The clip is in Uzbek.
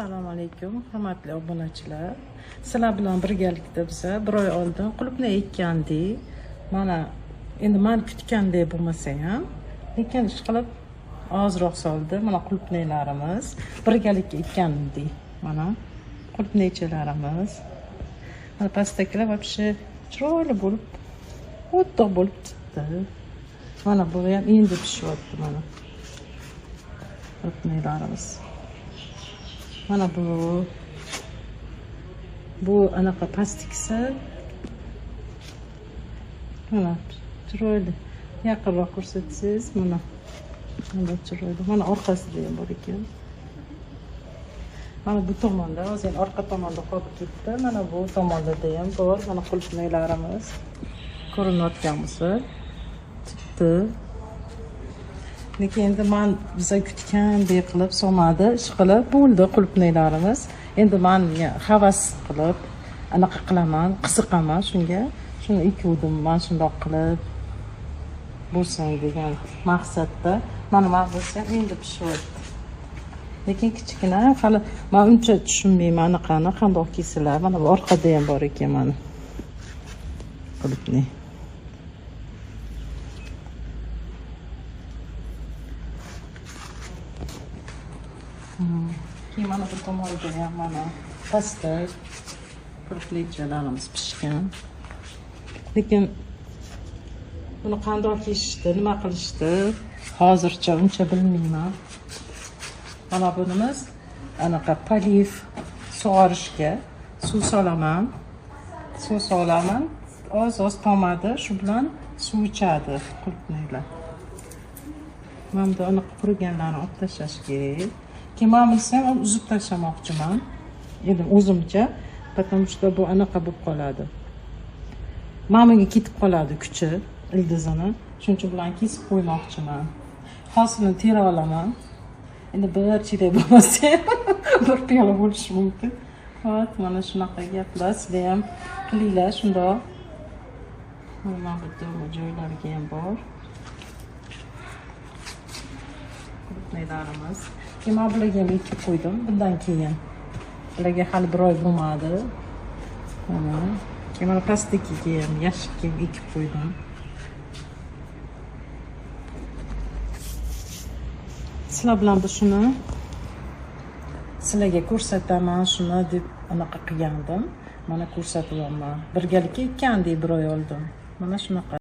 Assalomu alaykum, hurmatli obunachilar. Sizlar bilan birgalikda biza bir oy oldin qulupnay ekkandik. Mana endi men kutgandek bo'lmasa ham, lekin ishqilib ozroq soldi. Mana qulupnaylarimiz birgalikda ekkandik. Mana qulupnaychalarimiz. Mana pastaklar вообще chiroyli bo'lib, o'ttiq bo'lib chiqdi. Mana bu ham endi pishyapti mana. Qulupnaylarimiz. Mana bu anaqa pastiksi. Mana chiroyli. Yaqinroq ko'rsatsangiz, mana chiroyli. Mana orqasida ham bor ekan. Mana bu tomonda, hozir orqa tomonda qolib ketdi. Mana bu tomonda ham bor. Mana qulupnaylarimiz ko'rinayotgan bo'lsa, chiqdi. Lekin endi biza kutgandek qilib solmadi, ishqilib bo'ldi qulupnaylarimiz. Endi men havas qilib anaqa qilaman, qiziqaman shunga. Shuni ekuvdim men shundoq qilib bo'lsin degan maqsadda. Mana bo'lsa endi pishyapti. Lekin kichkina, hali men uncha tushunmayman anaqani, qandoq kesilar. Mana bu orqada ham bor ekan mana. Qulupnay. Keyin mana bu tomonda ham mana pastak qulupnaychalarimiz pishgan. Lekin buni qandoq kesishdi, nima qilishdi, hozircha uncha bilmayman. Mana bunimiz anaqa poliv sug'orishga suv solaman. Oz tomadi, shu bilan suv ichadi qulupnaylar. Mana bu anaqa quriganlarni olib tashlash kerak. Keyin men bilsam uzib tashlamoqchiman. Endi o'zimcha, потому что bu anaqa bo'lib qoladi. Menga ketib qoladi kuchi, ildizini. Shuning uchun bilan kesib qo'ymoqchiman. Hosilini tera olaman. Endi bir chelak bo'lmasa, bir piyola bo'lishi mumkin. Hop, mana shunaqa gaplar. Sizlar ham qilinglar shundoq. Mana bu joylariga ham bor. Qulupnaylarimiz. Keyin men bularga ham ekib qo'ydim. Bundan keyin bularga hali bir oy bo'lmadi. Mana keyin mana plastikiga ham yashikka ekib qo'ydim. Sizlar bilan shuni sizlarga ko'rsataman, shuni deb anaqa qilgandim. Mana ko'rsatyapman. Birgalikda ekkandik bir oy oldin. Mana shunaqa.